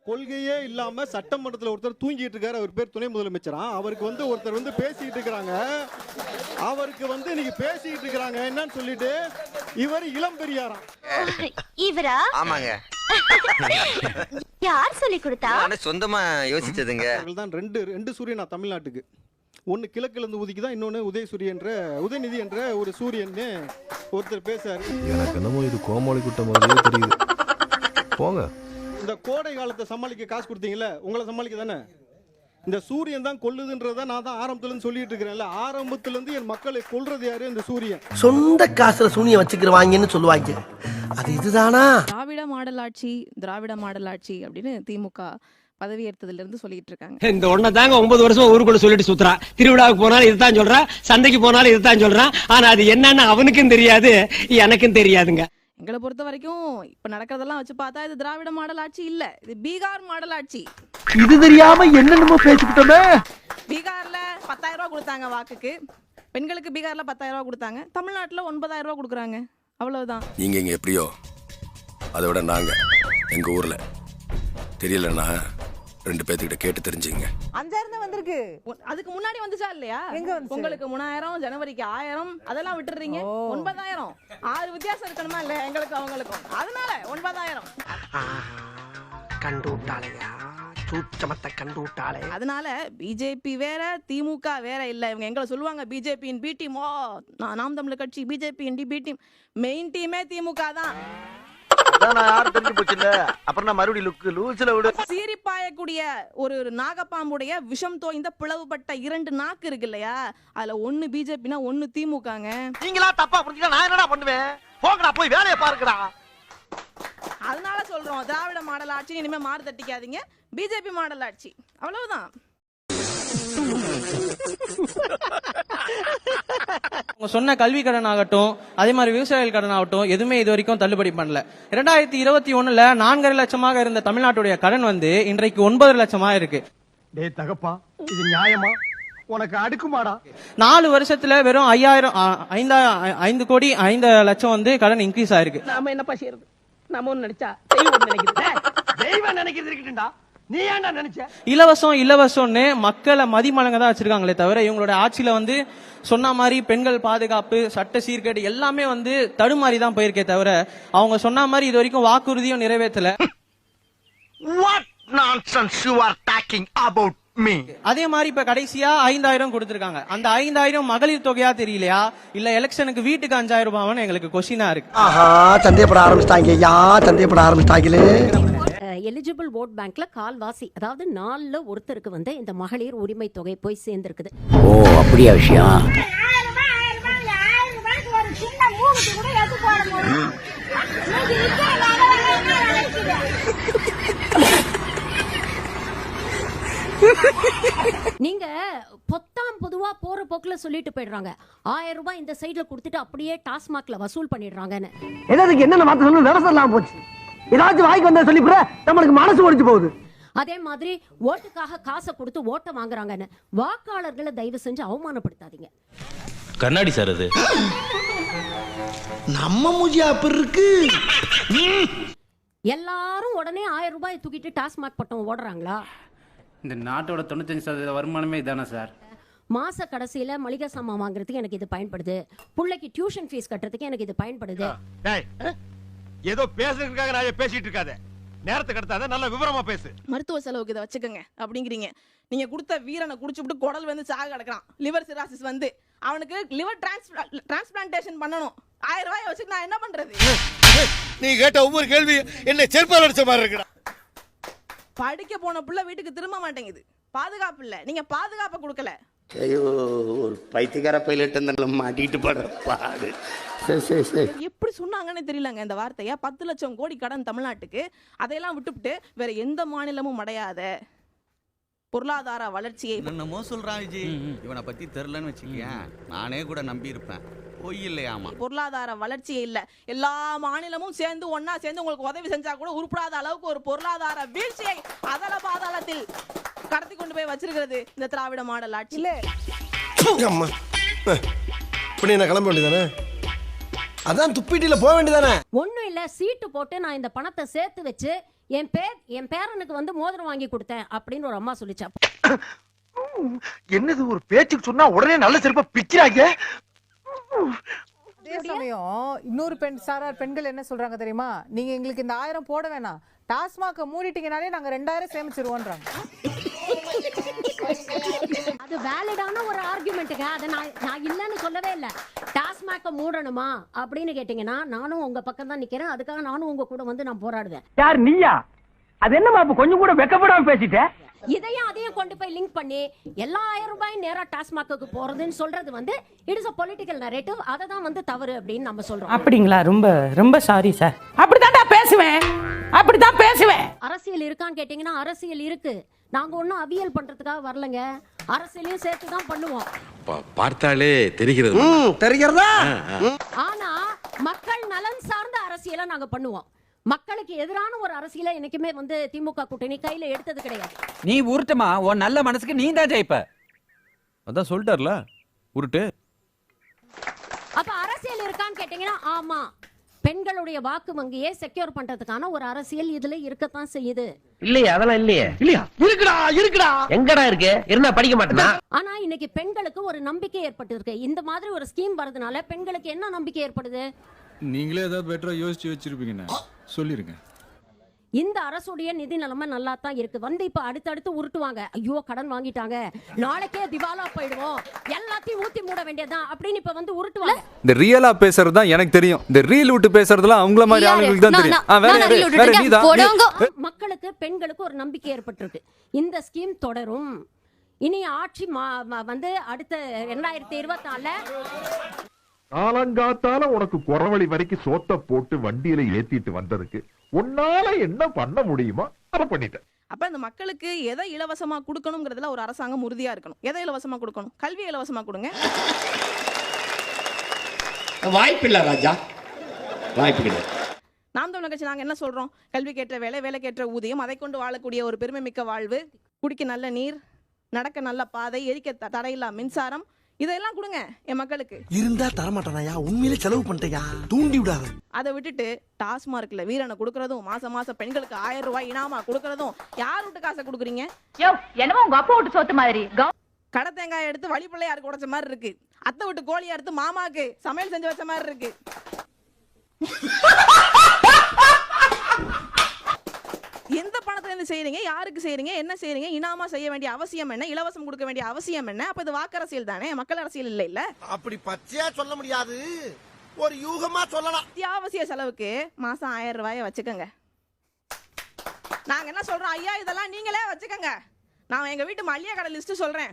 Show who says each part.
Speaker 1: கொள்கையே இல்லாம சட்டமன்றத்தில் ஒருத்தர் தூங்கிட்டு இருக்காரு. அவர் பேர் துணை முதலமைச்சரா. அவருக்கு ஒருத்தர் பேசிட்டு இருக்கிறாங்க. அவருக்கு இன்னைக்கு பேசிட்டு இருக்கிறாங்க என்னன்னு சொல்லிட்டு இவர் இளம் பெரியாராம்.
Speaker 2: இவரா?
Speaker 3: ஆமாங்க.
Speaker 2: யார் சொல்லி கொடுத்தா?
Speaker 3: நான் சொந்தமா யோசிச்சதுங்க.
Speaker 1: தான் ரெண்டு சூரியனா தமிழ்நாட்டுக்கு. ஒன்னு கிழக்கிலிருந்து உதிக்குதான், இன்னொன்னு உதயநிதி என்ற ஒரு சூரியன் ஒருத்தர் பேசாரு.
Speaker 4: எனக்கு என்னமோ இது கோமாளி கூட்டம் மாதிரியே தெரியுது. போங்க.
Speaker 1: இந்த கோடை காலத்தை சமாளிக்க காசு கொடுத்தீங்கல்ல, உங்களை சமாளிக்க தானே. இந்த சூரியன் தான் கொல்லுதுன்றதை நான் தான் ஆரம்பத்துல சொல்லிட்டு இருக்கிறேன்ல. ஆரம்பத்துல இருந்து என் மக்களை கொல்றது யாரு? இந்த சூரியன்.
Speaker 5: சொந்த காசுல சூனியம் வச்சுக்கிறவாங்கன்னு சொல்லுவாங்க. அது இதுதானா?
Speaker 6: திராவிட மாடல் ஆட்சி அப்படின்னு திமுக பதவி ஏற்றதுல இருந்து சொல்லிட்டு இருக்காங்க.
Speaker 7: இந்த ஒண்ண தாங்க 9 வருஷமா ஊருக்குள்ள சொல்லிட்டு சுத்துறா. திருவிழாவுக்கு போனாலும் இதுதான் சொல்றான், சந்தைக்கு போனாலும் இதுதான் சொல்றான். ஆனா அது என்னன்னு அவனுக்கும் தெரியாது, எனக்கும் தெரியாதுங்க.
Speaker 6: எங்களை பொறுத்த வரைக்கும் இப்ப நடக்கிறதெல்லாம் வச்சு பார்த்தா இது திராவிட மாடல் ஆட்சி இல்ல, இது பீகார் மாடல் ஆட்சி.
Speaker 5: இது தெரியாம என்னென்னமோ பேசிக்கிட்டோமே.
Speaker 6: பீகார்ல 10,000 ரூபாய் கொடுத்தாங்க வாக்குக்கு. பெண்களுக்கு பீகார்ல 10,000 ரூபாய் கொடுத்தாங்க. தமிழ்நாட்டுல 9,000 ரூபாய் கொடுக்குறாங்க. அவ்வளவுதான்.
Speaker 4: நீங்க இங்க எப்படியோ அதை விட நாங்க எங்க ஊர்ல தெரியலன்னா 2 பேர்த்துக்கிட்ட கேட்டு தெரிஞ்சுங்க.
Speaker 8: 5,000 வந்திருக்கு.
Speaker 6: அதுக்கு முன்னாடி வந்துச்சா இல்லையா? உங்களுக்கு 3,000, ஜனவரிக்கு 1000, அதெல்லாம் விட்டுறீங்க. 9,000 6 வித்தியாசம் இருக்கணுமா இல்ல எங்களுக்கு அவங்களுக்கும். அதனால 9,000
Speaker 5: கண்டு விட்டாளையா, சூச்சமத்தை கண்டு விட்டாளே.
Speaker 6: அதனால பிஜேபி வேற திமுக வேற இல்ல. இவங்க எங்களை சொல்லுவாங்க பிஜேபியின் பி டீம். நாம் தமிழர் கட்சி பிஜேபியின் பி டீம். மெயின் டீமே திமுக தான். சீரிப்பாயக்கூடிய ஒரு நாகப்பாம்புடைய விஷம் தோய்ந்த பிளவுபட்ட 2 நாக்கு இருக்கு இல்லையா, அதுல ஒன்னு பிஜேபினா ஒன்னு திமுகங்க.
Speaker 5: நீங்களா தப்பா புரிஞ்சுக்க நான் என்னடா பண்ணுவேன்? போங்கடா போய் வேலையை பாருங்கடா.
Speaker 6: அதனால சொல்றோம் திராவிட மாடல் ஆட்சி இனிமே மாறு தட்டிக்காதீங்க, பிஜேபி மாடல் ஆட்சி. அவ்வளவுதான்.
Speaker 7: சொன்ன கல்வி கடன் ஆகட்டும், அதே மாதிரி விவசாய கடன் ஆகட்டும், எதுவுமே இது வரைக்கும் தள்ளுபடி பண்ணல. 2021ல 4.5 லட்சமாக இருந்த தமிழ்நாட்டுடைய கடன் இன்றைக்கு 9 லட்சமா இருக்கு.
Speaker 5: டேய் தகப்பா, இது நியாயமா? உனக்கு அடுக்குமாடா? 4
Speaker 7: வருஷத்துல வெறும் 5 கோடி 5 லட்சம் கடன் இன்க்ரீஸ் ஆயிருக்கு.
Speaker 8: நாம என்னப்பா செய்யறது? நம்ம ஒண்ணு நினைச்சா
Speaker 5: தெய்வம் நினைக்கிறது இருக்கட்டும்டா. நீ ஏன்டா நினைச்ச?
Speaker 7: இலவசம்னு மக்களை மதிமலங்க தான் வச்சிருக்காங்களே தவிர இவங்களோட ஆட்சியில சொன்ன மாதிரி பெண்கள் பாதுகாப்பு, சட்ட சீர்கேடு எல்லாமே தடுமாறி தான் போயிருக்கே தவிர அவங்க சொன்ன மாதிரி இது வரைக்கும் வாக்குறுதியும் நிறைவேற்றல.
Speaker 5: What nonsense you are talking about me?
Speaker 7: அதே மாதிரி இப்ப கடைசியா 5,000 கொடுத்திருக்காங்க. அந்த 5,000 மகளிர் தொகையா தெரியலையா இல்ல எலெக்ஷனுக்கு வீட்டுக்கு 5,000 ரூபாய்னு எங்களுக்கு கொஸ்டினா இருக்கு.
Speaker 5: ஆஹா, சந்தேகப்பட ஆரம்பிச்சிட்டாங்களே.
Speaker 9: எலிஜிபிள் ஓட் பேங்க்ல கால்வாசி, அதாவது 4ல் ஒருத்தருக்கு இந்த மகளிர் உரிமை தொகை போய் சேர்ந்திருக்குது.
Speaker 5: ஓ, அப்படியா விஷயம்?
Speaker 9: நீங்க பொதுவா போற போக்குல சொல்லிட்டு போயிடுறாங்க 1000 ரூபாய் இந்த சைடுல கொடுத்துட்டு அப்படியே டாஸ்மாக்ல வசூல் பண்ணிடுறாங்கன்னு.
Speaker 5: என்னென்ன வார்த்தை சொல்லணும் விவசாயம் போச்சு. ஏதாச்சும் வாய்க்கு வந்தா சொல்லி கூட நம்மளுக்கு மனசு ஒடிச்சு போகுது.
Speaker 9: அதே மாதிரி ஓட்டுக்காக காசை கொடுத்து ஓட்ட வாங்குறாங்கன்னு வாக்காளர்களை தயவு செஞ்சு அவமானப்படுத்தாதீங்க.
Speaker 4: கண்ணாடி சார் அது
Speaker 5: நம்ம மூஞ்சியா அப்படி இருக்கு.
Speaker 9: எல்லாரும் உடனே 1000 ரூபாய் தூக்கிட்டு டாஸ்மாக் பட்டம் ஓடுறாங்களா?
Speaker 7: இந்த நாட்டோட 95% வருமானமே இதானே சார்.
Speaker 9: மாச கடைசியில மளிகை சாமான் வாங்குறதுக்கு எனக்கு இது பயன்படுது, பிள்ளைக்கு டியூஷன் ஃபீஸ் கட்டுறதுக்கு எனக்கு இது பயன்படுது.
Speaker 4: ஏதோ பேசுறதுக்காக நான் பேசிட்டு இருக்காத, நேரத்துக்கு கடத்தாத, நல்ல விவரமா பேசு.
Speaker 6: மருத்துவ செலவுக்கு இதை வச்சுக்கோங்க அப்படிங்கிறீங்க. நீங்க கொடுத்த வீரனை குடிச்சுட்டு குடல் சாக கிடக்குறான், லிவர் சிராசிஸ் அவனுக்கு லிவர் டிரான்ஸ்பிளான்டேஷன் பண்ணணும். 1000 ரூபாய் வச்சுக்கு நான் என்ன பண்றது?
Speaker 4: நீ கேட்ட ஒவ்வொரு கேள்வி என்ன செருப்பால் அடிச்ச மாதிரி இருக்குடா.
Speaker 6: படிக்க போன புள்ள வீட்டுக்கு திரும்ப மாட்டேங்குது, பாதுகாப்பு இல்ல. நீங்க பாதுகாப்பை கொடுக்கல.
Speaker 5: ஐயோ, ஒரு பைத்தியக்கார பைலட் மாட்டிட்டு பாடு.
Speaker 6: எப்படி சொன்னாங்கன்னு தெரியலங்க இந்த வார்த்தைய. 10 லட்சம் கோடி கடன் தமிழ்நாட்டுக்கு. அதையெல்லாம் விட்டுவிட்டு வேற எந்த மாநிலமும் அடையாத பொருளாதார வளர்ச்சியை
Speaker 3: என்னமோ சொல்றான் விஜய். இவனை பத்தி தெரியலன்னு வச்சுக்கேன், நானே கூட நம்பி இருப்பேன். பொய் இல்லையாமா.
Speaker 6: பொருளாதார வளர்ச்சியே இல்ல. எல்லா மாநிலமும் சேர்ந்து ஒன்னா சேர்ந்து உங்களுக்கு உதவி செஞ்சா கூட உருப்படாத அளவுக்கு ஒரு பொருளாதார வீழ்ச்சியை அதல பாதாளத்தில் கடத்தி கொண்டு போய் வச்சிருக்கிறது இந்த திராவிட மாடல் ஆட்சி.
Speaker 5: கிளம்ப வேண்டியதானே? அதான் துப்பிட்டில போக வேண்டியதானே?
Speaker 9: ஒண்ணும் இல்ல, சீட்டு போட்டு நான் இந்த பணத்தை சேர்த்து வச்சு என் பேரனுக்கு வந்து மோதிரம் வாங்கி கொடுத்தேன் அப்படின்னு ஒரு அம்மா சொல்லிச்சா.
Speaker 5: என்னது ஒரு பேச்சுக்கு சொன்னா உடனே நல்ல செருப்பா பிக்கிறாங்க.
Speaker 8: அதே சமயம் இன்னொரு சாரார் பெண்கள் என்ன சொல்றாங்க தெரியுமா, நீங்க எங்களுக்கு இந்த 1000 போட வேணாம், டாஸ்மாக மூடிட்டீங்கனாலே நாங்க 2000 சேமிச்சிருவோம்ன்றாங்க.
Speaker 9: அது வேலிடான ஒரு ஆர்குமெண்ட்டுங்க. அதை நான் இல்லைன்னு சொல்லவே இல்லை. டாஸ்மாக மூடணுமா அப்படின்னு கேட்டீங்கன்னா நானும் உங்க பக்கம் தான் நிக்கிறேன். அதுக்காக நானும் உங்க கூட வந்து நான் போராடுவேன்.
Speaker 5: யார் நீயா? அது என்னமா அப்ப கொஞ்சம் கூட வெக்கப்படாம பேசிட்ட?
Speaker 9: இதையும் அதையும் கொண்டு போய் லிங்க் பண்ணி எல்லா 1000 ரூபாயும் நேரா டாஸ்மாக்கு போறதுன்னு சொல்றது வந்து it is a political narrative. அதை தான் வந்து தவறு அப்படின்னு நம்ம சொல்றோம்.
Speaker 8: அப்படிங்களா? ரொம்ப ரொம்ப சாரி சார். அப்படிதான் பேசுவேன்.
Speaker 9: அரசியல் இருக்கான்னு கேட்டீங்கன்னா அரசியல் இருக்கு. நாங்க ஒன்னும் அவியல் பண்றதுக்காக வரலங்க. அரசியலையும் சேர்த்து தான் பண்ணுவோம்.
Speaker 4: பார்த்தாலே தெரிகிறது.
Speaker 5: தெரிகிறதா?
Speaker 9: ஆனா மக்கள் நலன் சார்ந்த அரசியலை நாங்க பண்ணுவோம். மக்களுக்கு எதிரான ஒரு அரசியலை என்னைக்குமே வந்து திமுக கூட்டணி கையில எடுத்தது கிடையாது.
Speaker 3: நீ உருட்டுமா, உன் நல்ல மனசுக்கு நீ தான் ஜெயிப்ப.
Speaker 1: அதான் சொல்லிட்டார்ல, உருட்டு.
Speaker 9: அப்ப அரசியல் இருக்கான்னு கேட்டீங்கன்னா ஆமா, பெண்களுடைய வாக்கு வங்கியை செக்யூர் பண்றதுக்கான ஒரு அரசியல் இதுல இருக்கத்தான் செய்யுது.
Speaker 5: இல்லையா? அதெல்லாம் இல்லையா? இருக்குடா. எங்கடா இருக்கு? இருந்தா படிக்க மாட்டேனா?
Speaker 9: ஆனா இன்னைக்கு பெண்களுக்கு ஒரு நம்பிக்கை ஏற்பட்டு இருக்கு. இந்த மாதிரி ஒரு ஸ்கீம் வரதுனால பெண்களுக்கு என்ன நம்பிக்கை ஏற்படுது?
Speaker 1: நீங்களே ஏதாவது பெட்டரா யோசிச்சு வச்சிருப்பீங்கன்னு சொல்லிருங்க.
Speaker 9: இந்த அரசுடைய நிதி நிலைமை நல்லா தான் இருக்கு. வந்து இப்ப அடுத்தடுத்து உருட்டுவாங்க, ஐயோ கடன் வாங்கிட்டாங்க, நாளைக்கே திவாலா போயிடுவோம், எல்லாத்தையும் ஊத்தி மூட வேண்டியதான் அப்படின்னு இப்ப வந்து உருட்டுவாங்க.
Speaker 1: இந்த ரியலா பேசுறது தான் எனக்கு தெரியும். இந்த ரீல் விட்டு பேசுறதுலாம் அவங்கள மாதிரி ஆளுங்களுக்கு தான் தெரியும்.
Speaker 9: மக்களுக்கு பெண்களுக்கு ஒரு நம்பிக்கை ஏற்பட்டிருக்கு. இந்த ஸ்கீம் தொடரும். இனி ஆட்சி வந்து அடுத்த 2024
Speaker 10: காலங்காத்தால உனக்கு குறவழி வரைக்கும் சோத்த போட்டு வண்டியில ஏத்திட்டு வந்ததுக்கு உன்னால என்ன பண்ண முடியுமோ அதை பண்ணிட்டேன்.
Speaker 6: அப்ப இந்த மக்களுக்கு எதை இலவசமா கொடுக்கணும்ங்கிறதுல ஒரு அரசாங்கம் உறுதியா இருக்கணும். எதை இலவசமா கொடுக்கணும்? கல்வி இலவசமா கொடுங்க.
Speaker 4: வாய்ப்பில்லை ராஜா, வாய்ப்பு கிடையாது.
Speaker 6: நாம் தமிழர் கட்சி நாங்க என்ன சொல்றோம்? கல்விக்கேற்ற வேலை, வேலைக்கேற்ற ஊதியம், அதை கொண்டு வாழக்கூடிய ஒரு பெருமை மிக்க வாழ்வு, குடிக்க நல்ல நீர், நடக்க நல்ல பாதை, எரிக்க தடையில்லா மின்சாரம், இதெல்லாம் கொடுங்க என் மக்களுக்கு.
Speaker 5: இருந்தா தரமாட்டானயா? உண்மையிலே செலவு பண்ணிட்டயா? தூண்டி விடாத.
Speaker 6: அதை விட்டுட்டு டாஸ்மார்க்ல வீரனை கொடுக்கறதும், மாசம் பெண்களுக்கு 1000 ரூபாய் இனாமா கொடுக்கறதும், யார் விட்டு காசை கொடுக்குறீங்க?
Speaker 2: என்னமோ உங்க அப்பா விட்டு சொத்து மாதிரி.
Speaker 6: கடை தேங்காய் எடுத்து வழிப்பிள்ளையாருக்கு உடைச்ச மாதிரி இருக்கு. அத்தை விட்டு கோழியா எடுத்து மாமாக்கு சமையல் செஞ்சு வச்ச மாதிரி இருக்கு. எந்த பணத்துல இருந்து செய்யறீங்க? யாருக்கு செய்யறீங்க? என்ன செய்யறீங்க? இனாமா செய்ய வேண்டிய அவசியம் என்ன? இலவசம் கொடுக்க வேண்டிய அவசியம் என்ன? அப்ப இது வாக்கு அரசியல் தானே, மக்கள் அரசியல் இல்ல. இல்ல
Speaker 5: அப்படி பச்சையா சொல்ல முடியாது, ஒரு யூகமா சொல்லலாம்.
Speaker 6: அத்தியாவசிய செலவுக்கு மாசம் 1000 ரூபாயை வச்சுக்கோங்க. நாங்க என்ன சொல்றோம்? ஐயா இதெல்லாம் நீங்களே வச்சுக்கோங்க. நான் எங்க வீட்டு மளிகை கடை லிஸ்ட் சொல்றேன்.